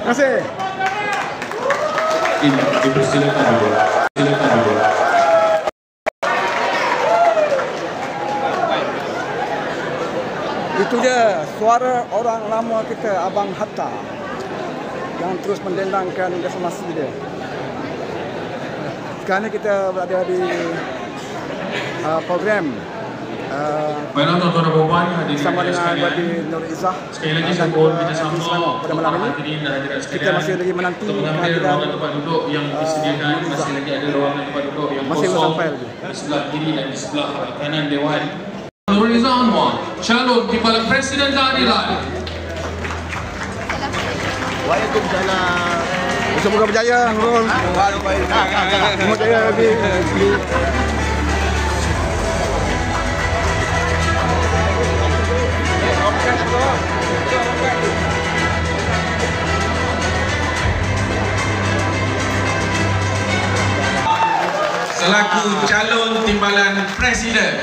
Terima kasih. Dipersilakan dulu. Silakan dulu. Itu dia suara orang lama kita, Abang Hatta, yang terus mendendangkan reformasi dia. Sekarang ni kita berada di program Baiklah tuan-tuan dan puan-puan, hadirin bersama dengan sekalian. Badi Nur Izzah. Sekali lagi saya mohon kita sama pada malam ini. hadirin dan hadirat sekalian. Kita masih lagi menanti untuk mengambil ruangan tempat duduk yang disediakan. Masih lagi ada ruangan tempat duduk yang masih kosong sampai lagi di sebelah kiri dan di sebelah kanan Dewan. Nur Izzah Anwar, calon Kepala Presiden Keadilan. Waalaikumsalam. Semoga berjaya, Nurul. Semoga berjaya di selaku calon timbalan presiden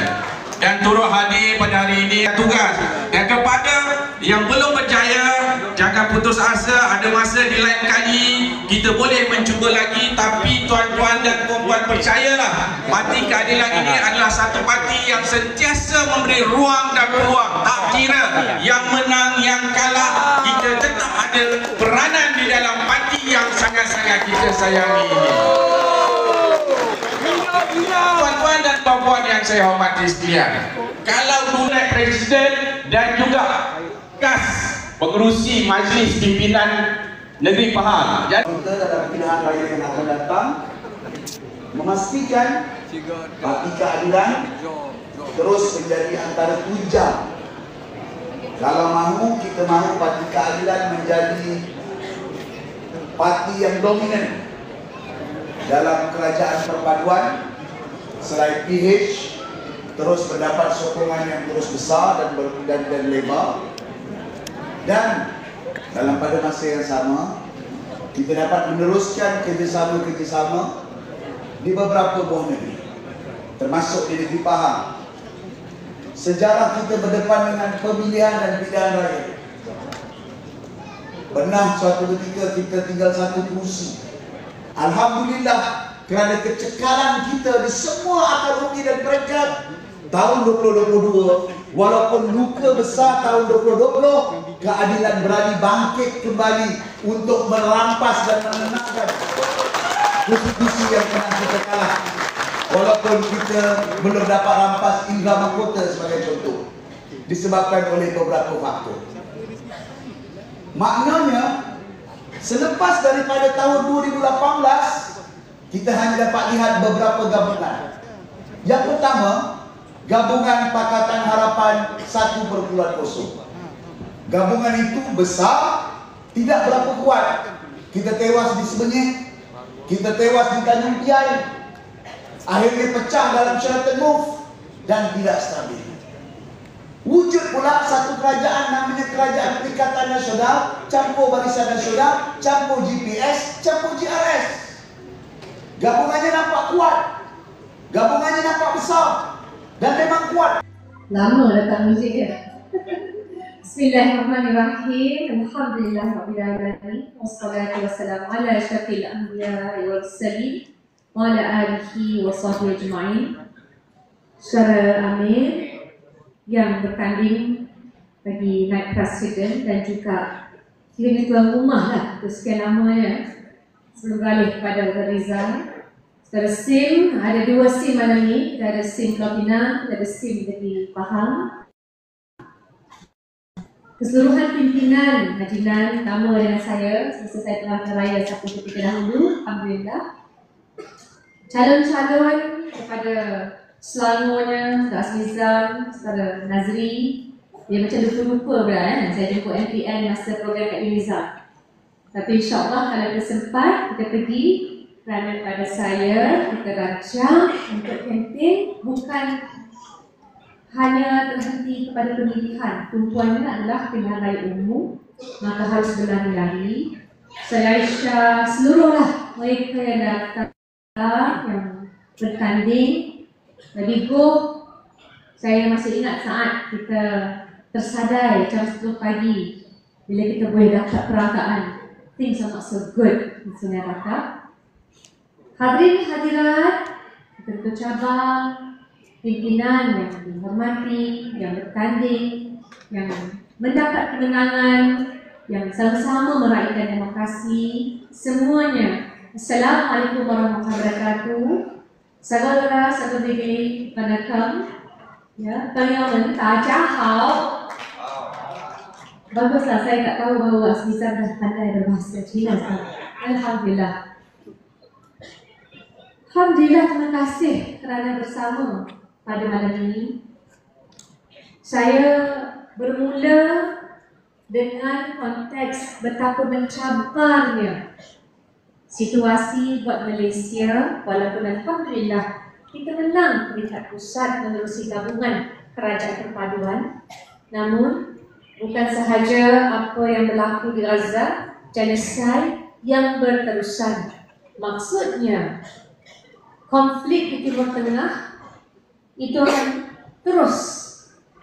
dan turut hadir pada hari ini tugas, dan kepada yang belum berjaya jangan putus asa, ada masa di lain kali kita boleh mencuba lagi. Tapi tuan-tuan dan puan-puan percayalah, Parti Keadilan ini adalah satu parti yang sentiasa memberi ruang dan peluang, tak kira yang menang yang kalah, kita tetap ada peranan di dalam parti yang sangat-sangat kita sayangi ini. Tuan-tuan dan puan-puan yang saya hormati sekalian, kalau dulu presiden dan juga kas pengerusi Majlis Pimpinan Negeri Pahang, kita dalam pilihan raya yang akan datang memastikan Parti Keadilan terus menjadi antara tunjang. Kalau mahu, kita mahu Parti Keadilan menjadi parti yang dominan dalam kerajaan perpaduan. Selain PH, terus mendapat sokongan yang terus besar dan lebar, dan dalam pada masa yang sama kita dapat meneruskan kerjasama di beberapa buah negeri, termasuk di negeri Pahang. Sejarah kita berdepan dengan pemilihan dan pilihan raya. Pernah suatu ketika kita tinggal satu kursi. Alhamdulillah, kerana kecekalan kita di semua akar umbi dan peringkat, tahun 2022, walaupun luka besar tahun 2020, keadilan berani bangkit kembali untuk merampas dan menenangkan konstitusi yang pernah kita kalah. Walaupun kita belum dapat rampas Indra Mahkota sebagai contoh, disebabkan oleh beberapa faktor. Maknanya, selepas daripada tahun 2018, kita hanya dapat lihat beberapa gabungan. Yang pertama, gabungan Pakatan Harapan 1.0. Gabungan itu besar, tidak berapa kuat. Kita tewas di Sebenyih, kita tewas di Tanjung Piai, akhirnya pecah dalam Sheraton Move dan tidak stabil. Wujud pula satu kerajaan namanya Kerajaan Perikatan Nasional, campur Barisan Nasional, campur GPS, campur GRS. Gabungannya nampak kuat, gabungannya nampak besar, dan memang kuat. Lama datang muzik dia. Bismillahirrahmanirrahim. Alhamdulillah Rabbil Alamin. Wassalatu wassalamu ala asyrafil anbiya'i wal mursalin wa ala alihi wa sahbihi ajma'in. Syara Amir yang bertanding bagi naik presiden dan juga kira tuan rumah lah untuk sekian lamanya sebelum beralih kepada Rizal. Ada SIM, ada dua SIM malam ni. Kita ada SIM Pulau Pinang, kita ada SIM di Pahang. Keseluruhan pimpinan Majilan tamu dengan saya semasa saya telah beraya satu ketika dahulu, alhamdulillah. Calon-calon kepada Selangornya, Saudara Azmizam, Saudara Nazri, dia macam lupa-lupa pula saya jemput MPN masa program kat Unizam. Tapi insyaAllah kalau ada sempat kita pergi, kerana pada saya kita rancang untuk kempen bukan hanya terhenti kepada pemilihan. Tumpuannya adalah pilihan raya umum, maka harus berlari-lari. Saya Aisyah, seluruhlah mereka yang datang, yang bertanding. Bagi Go, saya masih ingat saat kita tersadai jam 10 pagi bila kita boleh dapat perangkaan. things are not so good di Sungai Bakap. Hadirin hadirat, ketua cabang, pimpinan yang dihormati, yang bertanding, yang mendapat kemenangan, yang sama-sama meraihkan demokrasi, semuanya. Assalamualaikum warahmatullahi wabarakatuh. Saudara-saudari Panakam, ya, Panyaman, Tajahau. Baguslah, saya tak tahu bahawa Asmisa dah pandai berbahasa Cina. Alhamdulillah. Alhamdulillah, terima kasih kerana bersama pada malam ini. Saya bermula dengan konteks betapa mencabarnya situasi buat Malaysia, walaupun alhamdulillah kita menang peringkat pusat menerusi gabungan kerajaan perpaduan. Namun bukan sahaja apa yang berlaku di Gaza, genocide yang berterusan. Maksudnya konflik di Timur Tengah itu akan terus,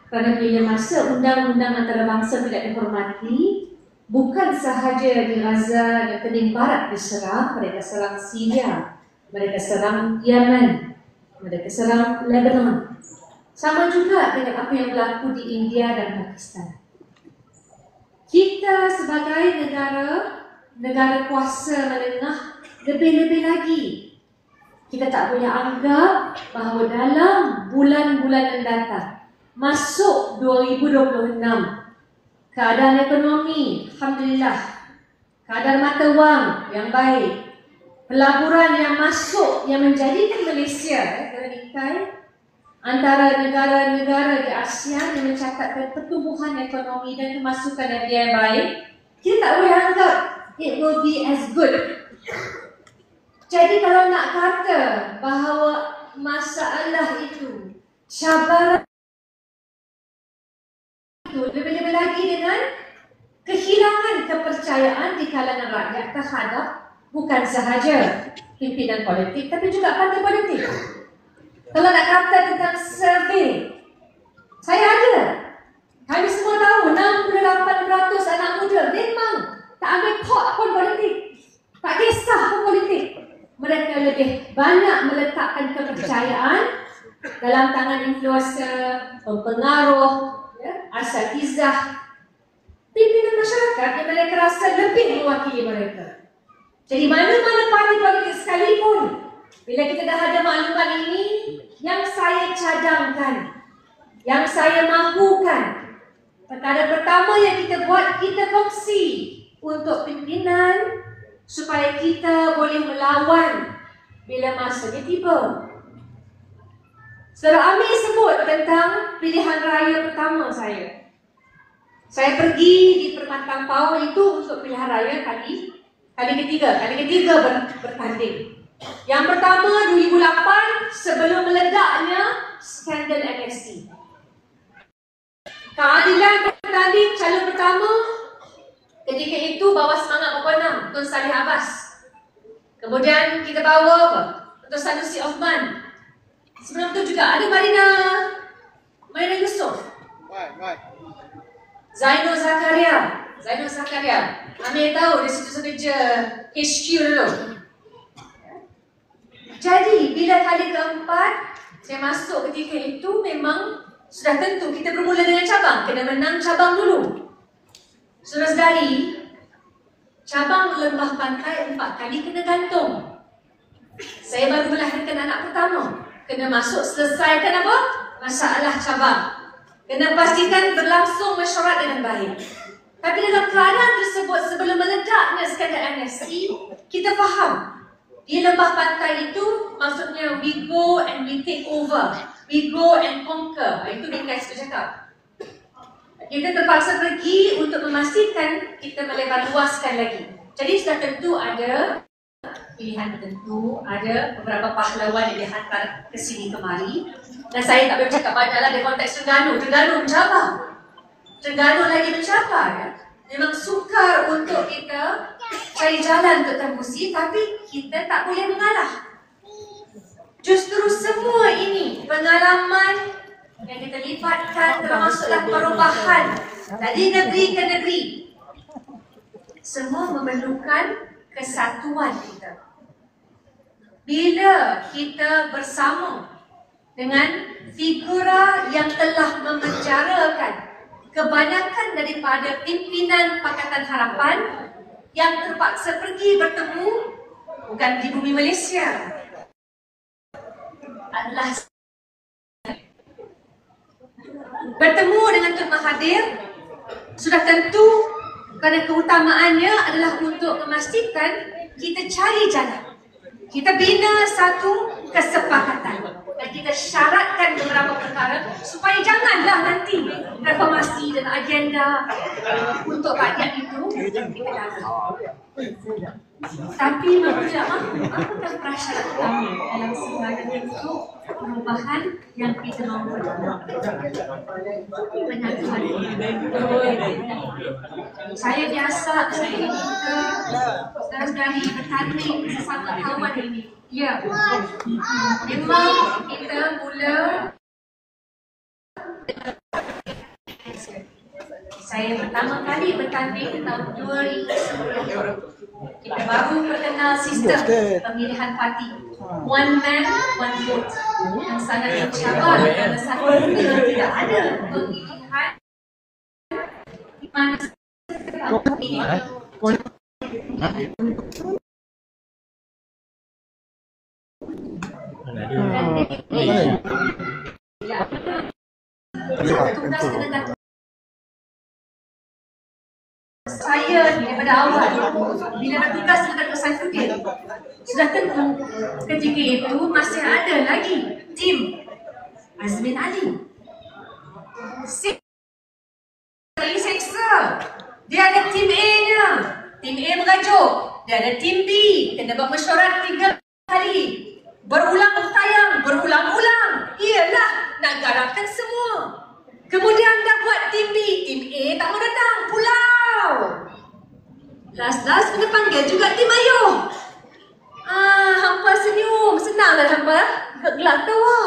kerana bila masa undang-undang antarabangsa tidak dihormati, bukan sahaja di Gaza dan Pening Barat diserang, mereka serang Syria, mereka serang Yemen, mereka serang Lebanon. Sama juga dengan apa yang berlaku di India dan Pakistan. Kita sebagai negara kuasa menengah, lebih-lebih lagi, kita tak boleh anggap bahawa dalam bulan-bulan mendatang, masuk 2026, keadaan ekonomi, alhamdulillah, keadaan mata wang yang baik, pelaburan yang masuk, yang menjadikan Malaysia terlikai antara negara-negara di ASEAN yang mencatatkan pertumbuhan ekonomi dan kemasukan yang baik, kita tak boleh anggap it will be as good. Jadi kalau nak kata bahawa masalah itu, cabaran itu, lebih-lebih lagi dengan kehilangan kepercayaan di kalangan rakyat terhadap bukan sahaja pimpinan politik, tapi juga partai politik. Kalau nak kata tentang survey, saya ada. Kami semua tahu 68% anak muda memang tak ambil thought pun politik, tak kisah pun politik. Mereka lebih banyak meletakkan kepercayaan dalam tangan influencer, pempengaruh, asatizah, pimpinan masyarakat yang mereka rasa lebih mewakili mereka. Jadi mana-mana parti politik sekalipun, bila kita dah ada maklumat ini, yang saya cadangkan, yang saya mahukan, perkara pertama yang kita buat, kita kongsi untuk pimpinan supaya kita boleh melawan bila masanya tiba. Saudara Amir sebut tentang pilihan raya pertama saya. Saya pergi di Permatang Pau itu untuk pilihan raya kali ketiga bertanding. Yang pertama 2008 sebelum meledaknya skandal MSC. Keadilan bertanding calon pertama ketika itu bawa semangat Pokok 6 Tun Salih Abbas. Kemudian kita bawa apa? Tun Sanusi Osman. Sebelum tu juga ada Marina Yusof. Zainul Zakaria. Amir tahu di situ kerja HQ dulu. Jadi bila kali keempat saya masuk ketika itu, memang sudah tentu kita bermula dengan cabang, kena menang cabang dulu. Saudara-saudari, cabang Lembah Pantai 4 kali kena gantung. Saya baru melahirkan anak pertama, kena masuk selesaikan apa? Masalah cabang. Kena pastikan berlangsung mesyuarat dengan baik. Tapi dalam keadaan tersebut, sebelum meledaknya skandal MSC, kita faham di Lembah Pantai itu maksudnya we go and we take over, we go and conquer. Itu Bingkai sudah cakap. Kita terpaksa pergi untuk memastikan kita melebar luaskan lagi. Jadi sudah tentu ada pilihan tertentu, ada beberapa pahlawan yang dihantar ke sini kemari. Dan saya tak boleh cakap banyaklah di konteks Terengganu. Terengganu mencabar. Terengganu lagi mencabar. Ya. Memang sukar untuk kita cari jalan untuk tembusi, tapi kita tak boleh mengalah. Justru semua ini pengalaman yang kita libatkan termasuklah perubahan dari negeri ke negeri. semua memerlukan kesatuan kita. Bila kita bersama dengan figura yang telah memenjarakan kebanyakan daripada pimpinan Pakatan Harapan yang terpaksa pergi bertemu bukan di bumi Malaysia, adalah bertemu dengan Tun Mahathir, sudah tentu kerana keutamaannya adalah untuk memastikan kita cari jalan, kita bina satu kesepakatan dan kita syaratkan beberapa perkara supaya janganlah nanti reformasi dan agenda untuk rakyat itu kita jaga. Tapi mahu tidak mahu, apakah prasyarat utama dalam segala bentuk perubahan yang kita mahu penyatuan? Saya biasa, saya minta saudara-saudari bertanding sesama kawan ini. Ya, memang kita mula. Saya pertama kali bertanding tahun 2010. Kita baru perkenal sistem pemilihan parti one man, one vote yang sangat mencabar pada satu negara tidak ada pemilihan di mana ini. Saya daripada awal bila bertugas dengan Dr. Saifuddin, sudah tentu ketika itu masih ada lagi tim Azmin Ali. Seksa, dia ada tim A-nya, tim A merajuk, dia ada tim B, kena bermesyuarat 3 kali, berulang tayang, berulang-ulang, iyalah nak garapkan semua. Kemudian dah buat tim B, tim A tak mau datang, pulau. Last kena panggil juga tim ayuh. Hampa senyum, senanglah hampa gelak tawa.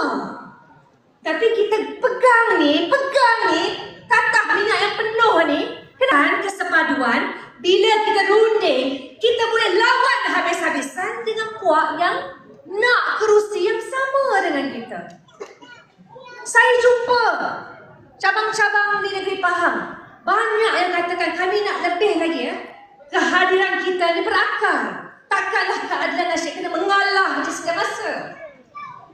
Tapi kita pegang ni, tatah minyak yang penuh ni, kan kesepaduan, bila kita runding, kita boleh lawan habis-habisan dengan puak yang nak kerusi yang sama dengan kita. Saya jumpa cabang-cabang di negeri Pahang, banyak yang katakan kami nak lebih lagi ya. Kehadiran kita ni berakar. Takkanlah keadilan nasyid kena mengalah di setiap masa.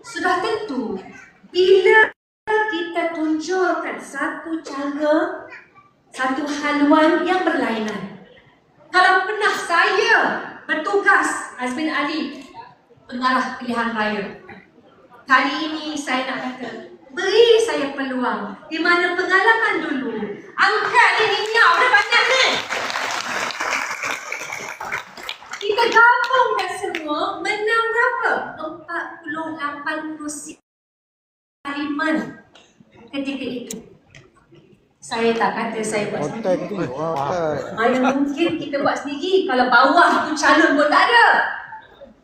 Sudah tentu, bila kita tunjukkan satu cara, satu haluan yang berlainan. Kalau pernah saya bertugas Azmin Ali pengarah pilihan raya, kali ini saya nak kata, beri saya peluang di mana pengalaman dulu. Angkat ni minyak dah banyak ni. Kita gabungkan semua, menang berapa? 48 kursi parlimen ketika itu. Saya tak kata saya buat sendiri. Mana mungkin kita buat sendiri kalau bawah tu calon pun tak ada.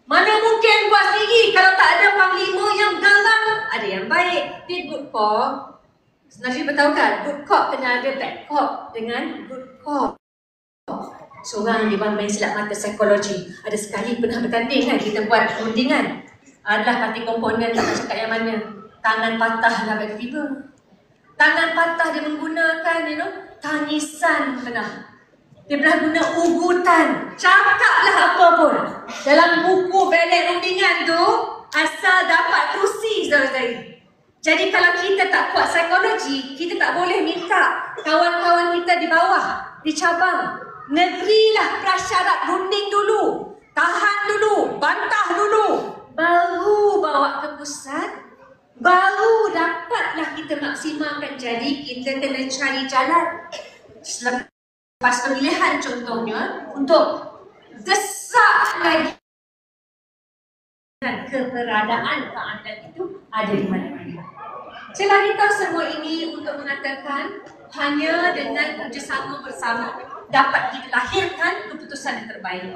Mana mungkin buat sendiri kalau tak ada panglima yang garang. Ada yang baik. Di good cop, sebenarnya beritahu kan, good cop kena ada bad cop dengan good cop. Seorang di bawah main silap mata psikologi. Ada sekali pernah bertanding kan, kita buat rundingan. Adalah parti komponen, tak nak cakap yang mana. Tangan patah lah bagi tiba. Tangan patah dia menggunakan, tangisan pernah. Dia pernah guna ugutan. Cakaplah apa pun. Dalam buku balik rundingan tu, asal dapat kerusi, saudara-saudari. Jadi kalau kita tak kuat psikologi, kita tak boleh minta kawan-kawan kita di bawah, di cabang. Negerilah prasyarat runding dulu. Tahan dulu, bantah dulu. Baru bawa ke pusat, baru dapatlah kita maksimalkan. Jadi kita kena cari jalan. Selepas pemilihan contohnya, untuk desak lagi keberadaan keadilan itu ada di mana-mana. Saya beritahu semua ini untuk mengatakan hanya dengan kerjasama bersama dapat kita lahirkan keputusan yang terbaik.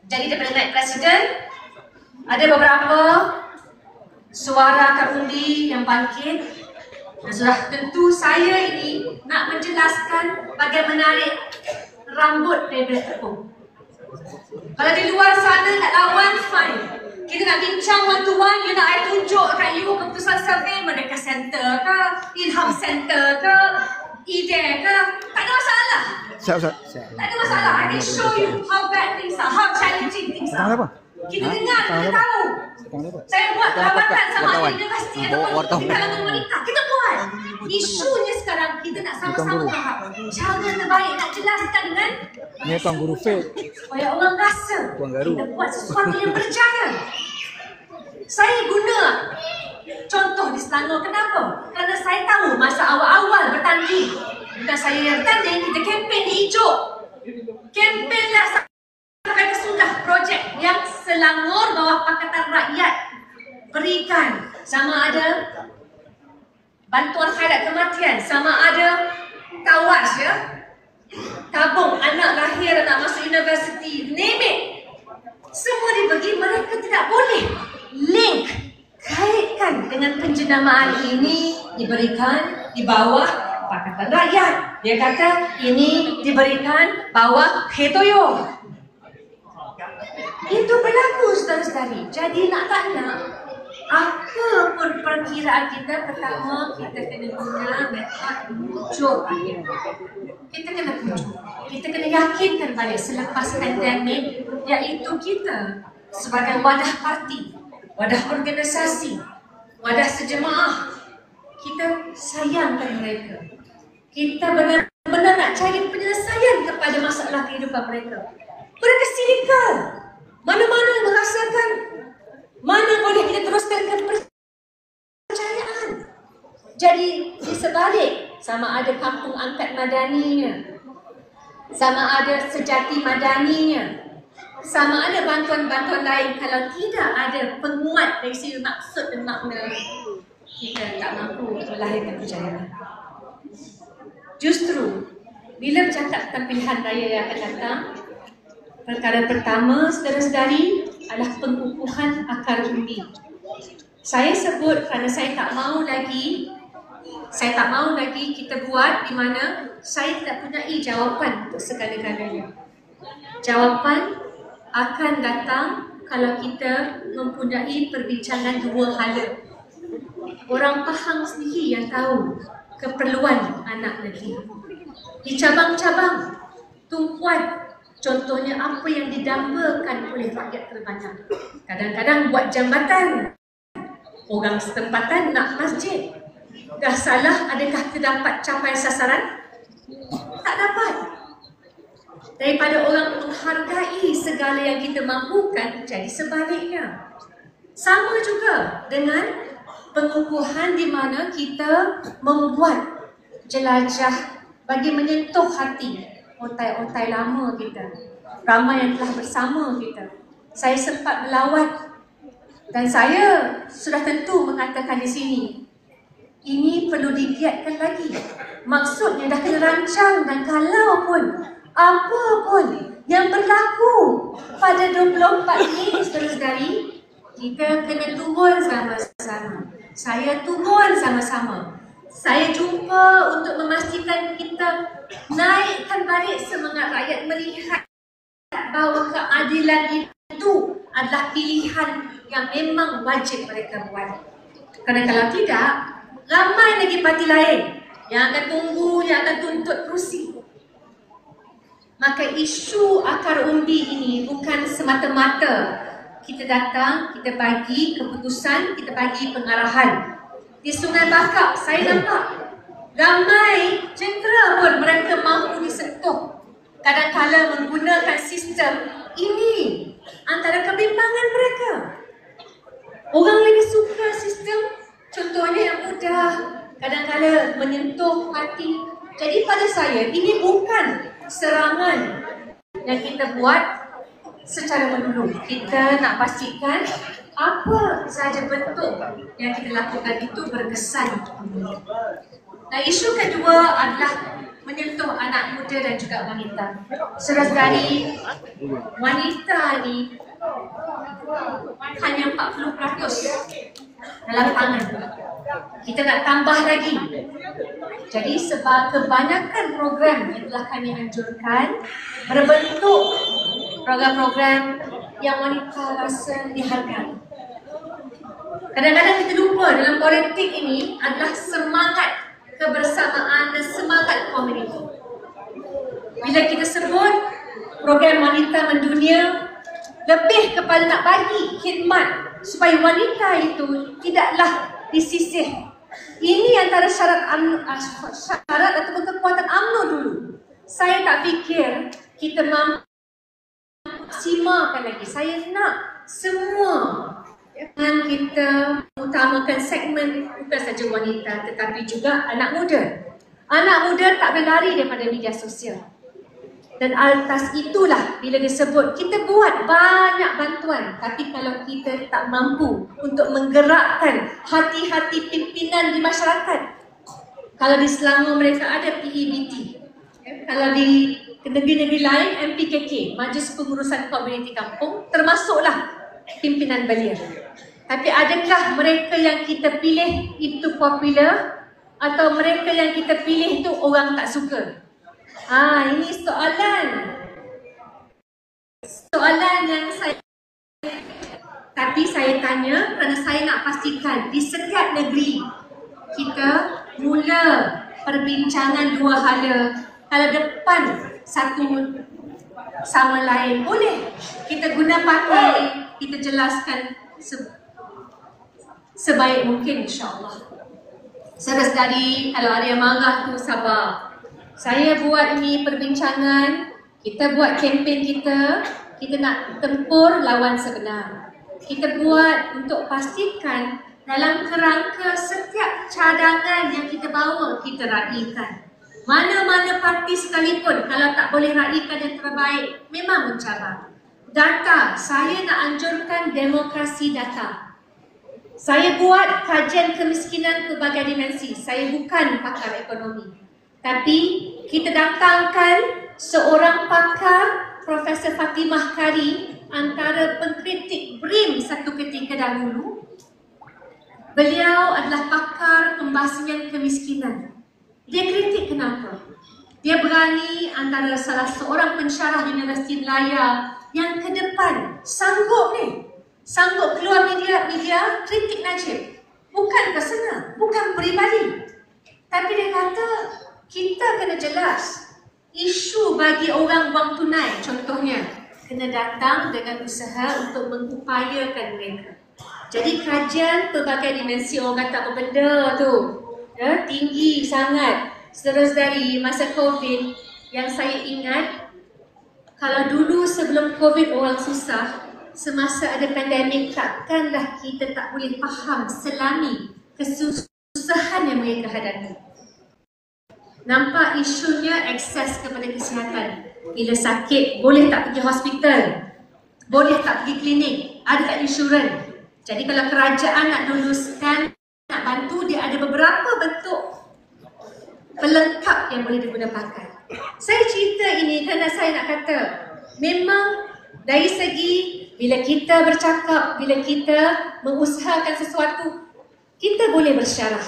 Jadi daripada naik presiden, ada beberapa suara karundi yang bangkit. Dan sudah tentu saya ini nak menjelaskan bagaimana menarik rambut daripada tepung. Kalau di luar sana nak lawan, fine. Kita nak bincang one to one, you nak I tunjuk kat you keputusan survey Merdeka Center ke, Ilham Center ke, IDE ke, tak ada masalah. Siap. Tak ada masalah. I can show you how bad things are, how challenging things are. Kita dengar, kita tahu. Saya buat lawatan sama ada universiti ataupun di kalangan wanita. Kita buat. Isunya sekarang kita nak sama-sama faham. Cara terbaik nak jelaskan dengan Ni tuan guru fake. supaya orang rasa kita buat sesuatu yang berjaya. Saya guna contoh di Selangor. Kenapa? Kerana saya tahu masa awal-awal bertanding, bukan saya yang bertanding, kita kempen di Ijuk. Kempenlah sampai kesudah projek yang Selangor bawah Pakatan Rakyat berikan, sama ada bantuan khairat kematian, sama ada tawas ya, tabung anak lahir, anak masuk universiti, name it, semua dibagi. Mereka tidak boleh link, kaitkan dengan penjenamaan ini diberikan di bawah Pakatan Rakyat. Dia kata ini diberikan bawah Hetoyo. Itu berlaku, saudara-saudari. Jadi nak tak nak, apa pun perkiraan kita, pertama kita kena guna metode pujuk akhir. Kita kena pujuk. Kita kena yakinkan balik selepas pandemik, iaitu kita sebagai wadah parti, wadah organisasi, wadah sejemaah, kita sayangkan mereka. Kita benar-benar nak cari penyelesaian kepada masalah kehidupan mereka. Mereka sinikal. Mana-mana merasakan mana boleh kita teruskan kepercayaan. Jadi di sebalik, sama ada kampung angkat madaninya, sama ada sejati madaninya, sama ada bantuan-bantuan lain, kalau tidak ada penguat dari segi maksud dan makna, kita tak mampu melahirkan kejayaan. Justru bila bercakap tentang pilihan raya yang akan datang, perkara pertama, saudara-saudari, adalah pengukuhan akar undi. Saya sebut kerana saya tak mahu lagi kita buat di mana saya tidak punya jawapan untuk segala-galanya. Jawapan akan datang kalau kita mempunyai perbincangan dua hala. Orang Pahang sendiri yang tahu keperluan anak negeri. Di cabang-cabang, tumpuan, contohnya apa yang didambakan oleh rakyat terbanyak. Kadang-kadang buat jambatan, orang setempatan nak masjid. Dah salah, adakah terdapat capai sasaran? Tak dapat. Daripada orang menghargai segala yang kita mampukan, jadi sebaliknya. Sama juga dengan pengukuhan di mana kita membuat jelajah bagi menyentuh hati otai-otai lama kita, ramai yang telah bersama kita. Saya sempat melawat dan saya sudah tentu mengatakan di sini, ini perlu digiatkan lagi. Maksudnya dah kena rancang, dan kalau pun apa pun yang berlaku pada 24 ini, saudara-saudari, kita kena turun sama-sama. Saya turun sama-sama. Saya jumpa untuk memastikan kita naikkan balik semangat rakyat melihat bahawa keadilan itu adalah pilihan yang memang wajib mereka buat. Kerana kalau tidak, ramai lagi parti lain yang akan tunggu, yang akan tuntut kerusi. Maka isu akar undi ini bukan semata-mata kita datang, kita bagi keputusan, kita bagi pengarahan. Di Sungai Bakap, saya nampak ramai jentera pun mereka mahu disentuh. Kadang-kadang menggunakan sistem ini antara kebimbangan mereka. Orang lebih suka sistem, contohnya yang mudah, kadang-kadang menyentuh hati. Jadi pada saya, ini bukan serangan yang kita buat secara menyeluruh. Kita nak pastikan apa sahaja bentuk yang kita lakukan itu berkesan. Nah, isu kedua adalah menyentuh anak muda dan juga wanita. Saudara-saudari, wanita ni hanya 40% dalam pangan. Kita nak tambah lagi. Jadi sebab kebanyakan program yang telah kami anjurkan berbentuk program-program yang wanita rasa dihargai. Kadang-kadang kita lupa dalam politik ini adalah semangat kebersamaan dan semangat komuniti. Bila kita sebut program wanita mendunia, lebih kepada nak bagi khidmat supaya wanita itu tidaklah disisih. Ini antara syarat ataupun kekuatan UMNO dulu. Saya tak fikir kita mampu maksimalkan lagi. Saya nak semua yang kita utamakan segmen bukan saja wanita tetapi juga anak muda. Anak muda tak boleh lari daripada media sosial. Dan atas itulah bila disebut kita buat banyak bantuan, tapi kalau kita tak mampu untuk menggerakkan hati-hati pimpinan di masyarakat. Kalau di Selangor mereka ada PEBT, kalau di negeri-negeri lain MPKK, Majlis Pengurusan Komuniti Kampung, termasuklah pimpinan belia. Tapi adakah mereka yang kita pilih itu popular atau mereka yang kita pilih itu orang tak suka? Ini soalan yang saya tanya kerana saya nak pastikan di setiap negeri kita mula perbincangan dua hala. Kalau depan satu sama lain boleh kita guna pakai, kita jelaskan sebaik mungkin, insyaAllah. Saudara-saudari, kalau ada yang marah tu sabar. Saya buat ini perbincangan, kita buat kempen kita nak tempur lawan sebenar. Kita buat untuk pastikan dalam kerangka setiap cadangan yang kita bawa, kita raikan. Mana-mana parti sekalipun, kalau tak boleh raikan yang terbaik, memang mencabar. Data, saya nak anjurkan demokrasi data. Saya buat kajian kemiskinan pelbagai dimensi. Saya bukan pakar ekonomi. Tapi kita datangkan seorang pakar, Profesor Fatimah Kari, antara pengkritik BRIM satu ketika dahulu. Beliau adalah pakar pembasmian kemiskinan. Dia kritik kenapa? Dia berani antara salah seorang pensyarah Universiti Melaya yang ke depan sanggup keluar media kritik Najib. Bukan personal, bukan peribadi. Tapi dia kata kita kena jelas. Isu bagi orang wang tunai contohnya kena datang dengan usaha untuk mengupayakan mereka. Jadi kajian pelbagai dimensi orang kata apa benda tu tinggi sangat. Saudara-saudari, masa COVID yang saya ingat, kalau dulu sebelum COVID orang susah, semasa ada pandemik takkanlah kita tak boleh faham selami kesusahan yang mereka hadapi. Nampak isunya akses kepada kesihatan. Bila sakit, boleh tak pergi hospital? Boleh tak pergi klinik? Ada tak insurans? Jadi kalau kerajaan nak luluskan, nak bantu, dia ada beberapa bentuk pelengkap yang boleh diguna pakai. Saya cerita ini kerana saya nak kata, memang dari segi bila kita bercakap, bila kita mengusahakan sesuatu, kita boleh bersyarah.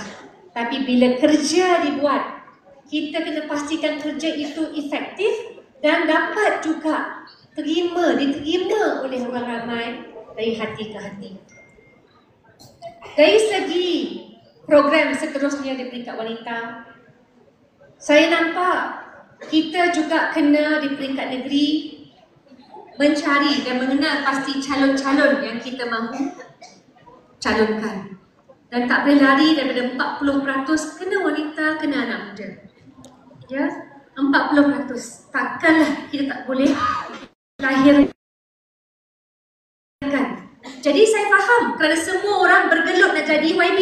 Tapi bila kerja dibuat, kita kena pastikan kerja itu efektif dan dapat juga diterima oleh orang ramai dari hati ke hati. Dari segi program seterusnya di peringkat wanita, saya nampak kita juga kena di peringkat negeri mencari dan mengenal pasti calon-calon yang kita mahu calonkan. Dan tak boleh lari daripada 40% kena wanita, kena anak muda. Ya, 40%. Takkanlah kita tak boleh lahirkan. Jadi saya faham kerana semua orang bergelut nak jadi YB.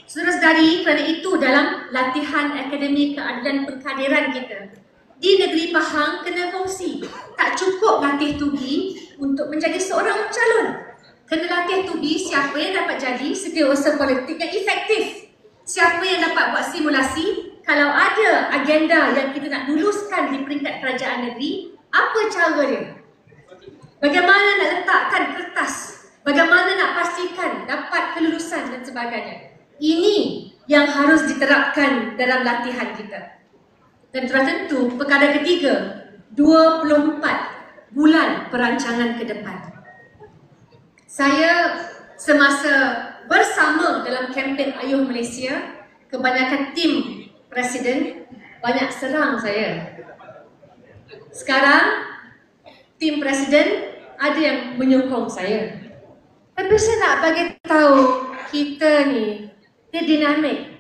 Saudara-saudari, kerana itu dalam latihan Akademi Keadilan Pengkaderan kita di negeri Pahang kena kongsi. Tak cukup latih tugi untuk menjadi seorang calon. Kena latih tugi siapa yang dapat jadi setiausaha politik yang efektif. Siapa yang dapat buat simulasi. Kalau ada agenda yang kita nak luluskan di peringkat kerajaan negeri, apa cara dia? Bagaimana nak letakkan kertas? Bagaimana nak pastikan dapat kelulusan dan sebagainya? Ini yang harus diterapkan dalam latihan kita. Dan sudah tentu perkara ketiga, 24 bulan perancangan ke depan. Saya semasa bersama dalam kempen Ayuh Malaysia, kebanyakan tim Presiden banyak serang saya. Sekarang tim Presiden ada yang menyokong saya. Tapi saya nak bagi tahu kita ni dia dinamik.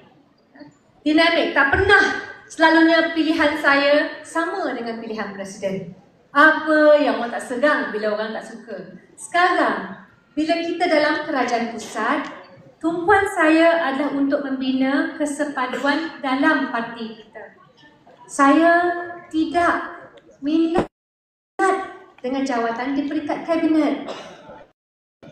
Dinamik, tak pernah selalunya pilihan saya sama dengan pilihan Presiden. Apa yang orang tak segang bila orang tak suka. Sekarang, bila kita dalam kerajaan pusat, tumpuan saya adalah untuk membina kesepaduan dalam parti kita. Saya tidak minat dengan jawatan di peringkat kabinet.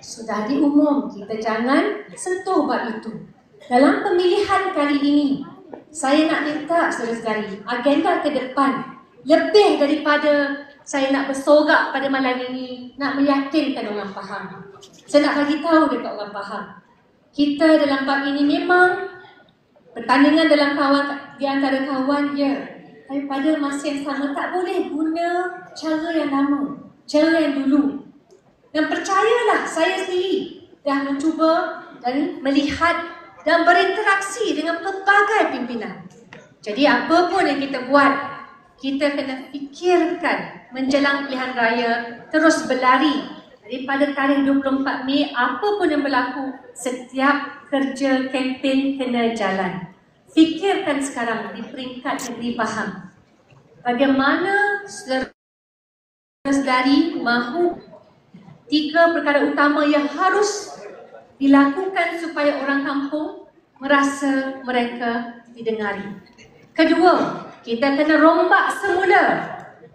Sudah diumum, kita jangan sentuh bab itu. Dalam pemilihan kali ini, saya nak minta saudara-saudari, agenda ke depan, lebih daripada saya nak bersorak pada malam ini, nak meyakinkan orang faham. Saya nak bagi tahu dekat orang faham. Kita dalam bab ini memang pertandingan dalam di antara kawan, ya. Tapi pada masa yang sama tak boleh guna cara yang lama, cara yang dulu. Dan percayalah, saya sendiri dah mencuba dan melihat dan berinteraksi dengan pelbagai pimpinan. Jadi apa pun yang kita buat, kita kena fikirkan menjelang pilihan raya, terus berlari daripada tarikh 24 Mei, apa pun yang berlaku, setiap kerja kempen kena jalan. Fikirkan sekarang di peringkat negeri faham. Bagaimana saudara-saudari mahu 3 perkara utama yang harus dilakukan supaya orang kampung merasa mereka didengari. Kedua, kita kena rombak semula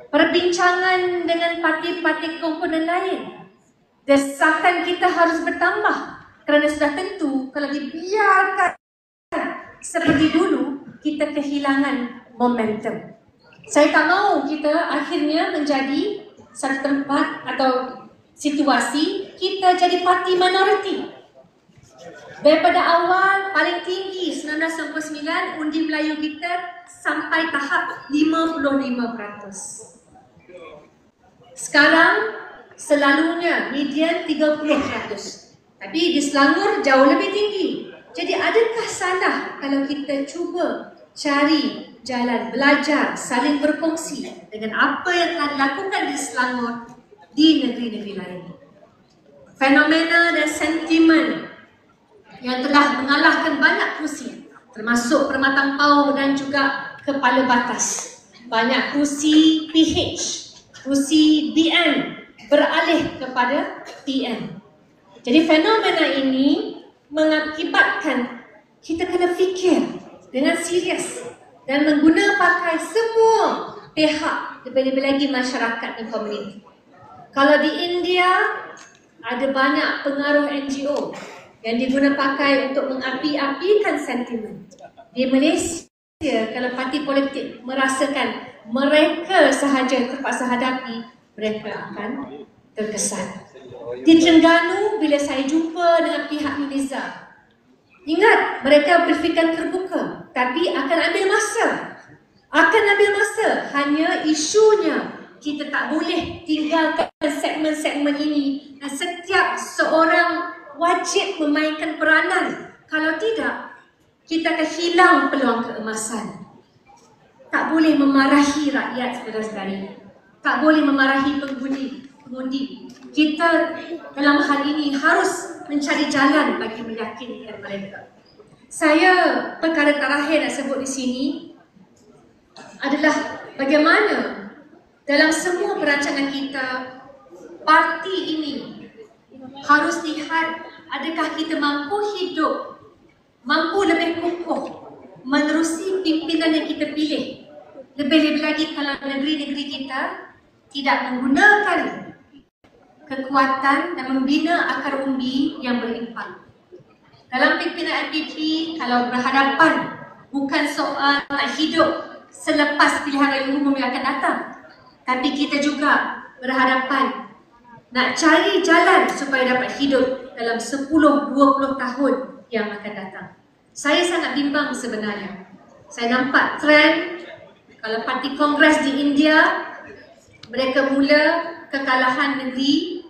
perbincangan dengan parti-parti komponen lain. Desakan kita harus bertambah kerana sudah tentu kalau dibiarkan seperti dulu, kita kehilangan momentum. Saya tak mahu kita akhirnya menjadi satu tempat atau situasi kita jadi parti minoriti. Daripada awal paling tinggi 1999 undi Melayu kita sampai tahap 55%. Sekarang selalunya median 30%. Tapi di Selangor jauh lebih tinggi. Jadi adakah salah kalau kita cuba cari jalan belajar, saling berkongsi dengan apa yang telah dilakukan di Selangor di negeri-negeri lain. Fenomena dan sentimen yang telah mengalahkan banyak kursi, termasuk Permatang Pau dan juga Kepala Batas. Banyak kursi PH, kursi BN beralih kepada PN. Jadi fenomena ini mengakibatkan kita kena fikir dengan serius dan mengguna pakai semua pihak, lebih-lebih lagi masyarakat dan komuniti. Kalau di India ada banyak pengaruh NGO yang diguna pakai untuk mengapi-apikan sentimen. Di Malaysia, kalau parti politik merasakan mereka sahaja terpaksa hadapi, mereka akan terkesan. Di Terengganu, bila saya jumpa dengan pihak Miliza, ingat mereka berfikir terbuka, tapi akan ambil masa. Hanya isunya kita tak boleh tinggalkan segmen-segmen ini dan setiap seorang wajib memainkan peranan. Kalau tidak, kita akan hilang peluang keemasan. Tak boleh memarahi rakyat, saudara-saudari. Tak boleh memarahi pengundi. Kita dalam hal ini harus mencari jalan bagi meyakinkan mereka. Saya perkara terakhir nak sebut di sini adalah bagaimana dalam semua perancangan kita, parti ini harus lihat adakah kita mampu hidup, mampu lebih kukuh menerusi pimpinan yang kita pilih. Lebih-lebih lagi kalau negeri-negeri kita tidak menggunakan kekuatan dan membina akar umbi yang berimpak. Dalam pimpinan MPP, kalau berhadapan bukan soal nak hidup selepas pilihan raya umum yang akan datang, tapi kita juga berhadapan nak cari jalan supaya dapat hidup dalam 10-20 tahun yang akan datang. Saya sangat bimbang sebenarnya. Saya nampak trend kalau parti Kongres di India, mereka mula kekalahan negeri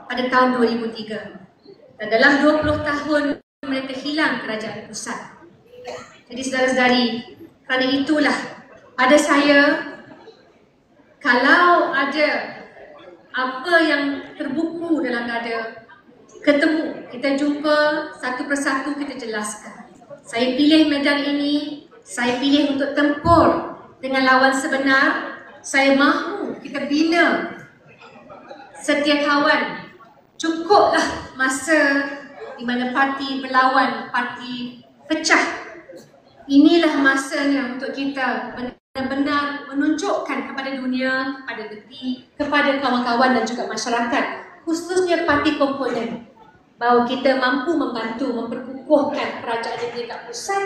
pada tahun 2003. Dan dalam 20 tahun mereka hilang kerajaan pusat. Jadi saudara-saudari, kerana itulah pada saya, kalau ada apa yang terbuku dalam dada, ketemu, kita jumpa satu persatu, kita jelaskan. Saya pilih medan ini, saya pilih untuk tempur dengan lawan sebenar. Saya mahu kita bina setia kawan. Cukuplah masa di mana parti berlawan, parti pecah. Inilah masanya untuk kita benar-benar menunjukkan kepada dunia, kepada negeri, kepada kawan-kawan dan juga masyarakat, khususnya parti komponen, bahawa kita mampu membantu memperkukuhkan kerajaan negeri kat pusat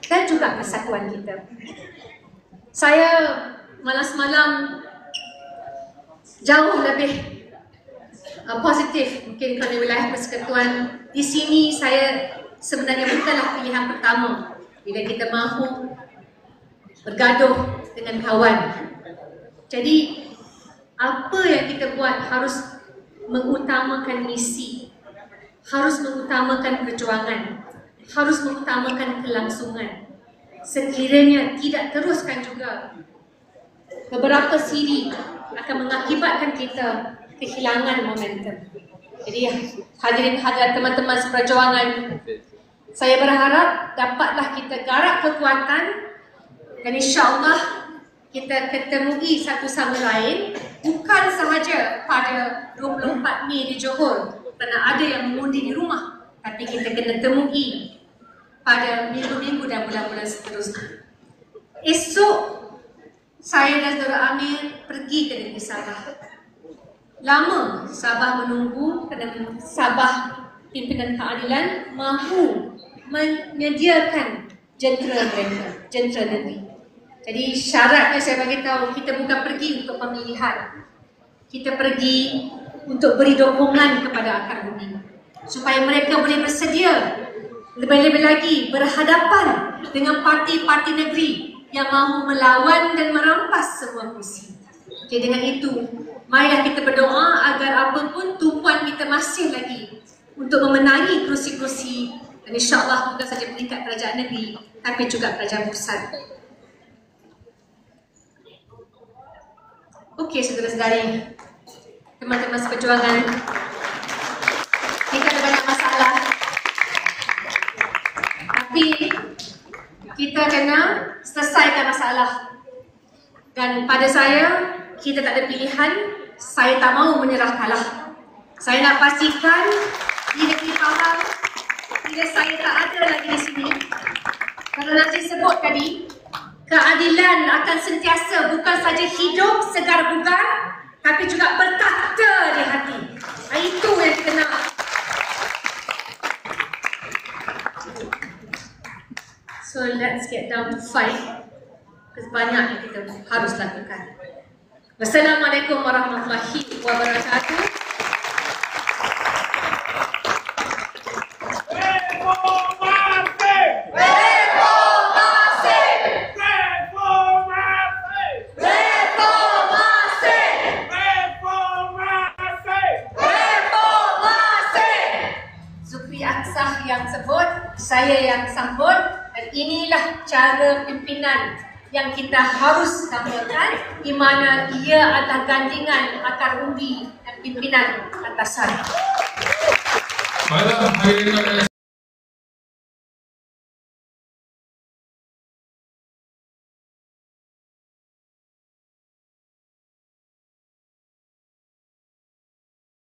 dan juga persatuan kita. Saya malam semalam jauh lebih positif mungkin kerana wilayah persekutuan. Di sini saya sebenarnya bukanlah pilihan pertama bila kita mahu bergaduh dengan kawan. Jadi apa yang kita buat harus mengutamakan misi, harus mengutamakan perjuangan, harus mengutamakan kelangsungan. Sekiranya tidak teruskan juga, beberapa siri akan mengakibatkan kita kehilangan momentum. Jadi hadirin hadirat teman-teman seperjuangan, saya berharap dapatlah kita garap kekuatan dan insya-Allah kita ketemui satu sama lain, bukan sahaja pada 24 Mei di Johor kerana ada yang mengundi di rumah, tapi kita kena temui pada minggu-minggu dan bulan-bulan seterusnya. Esok saya dan Saudara Amir pergi ke negeri Sabah. Lama Sabah menunggu kerana Sabah pimpinan keadilan mahu menyediakan jentera mereka, jentera negeri. Jadi syaratnya saya bagi tahu, kita bukan pergi untuk pemilihan. Kita pergi untuk beri dukungan kepada akar bumi supaya mereka boleh bersedia lebih-lebih lagi berhadapan dengan parti-parti negeri yang mahu melawan dan merampas semua kursi. Jadi dengan itu, marilah kita berdoa agar apapun tumpuan kita masih lagi untuk memenangi kursi-kursi dan insya-Allah bukan saja peringkat kerajaan negeri tapi juga kerajaan pusat. Okey saudara-saudari, teman-teman seperjuangan, kita ada banyak masalah, tapi kita kena selesaikan masalah. Dan pada saya, kita tak ada pilihan. Saya tak mahu menyerah kalah. Saya nak pastikan di negeri Pahang, bila saya tak ada lagi di sini, kerana nanti sebut tadi, keadilan akan sentiasa bukan saja hidup segar bugar, tapi juga bertakhta di hati. Itu yang kita nak. So let's get down to fight. Because banyak yang kita harus lakukan. Wassalamualaikum warahmatullahi wabarakatuh. Saya yang sambut, dan inilah cara pimpinan yang kita harus tampilkan, di mana ia adalah gandingan akar umbi dan pimpinan atasan. Baiklah, hadirin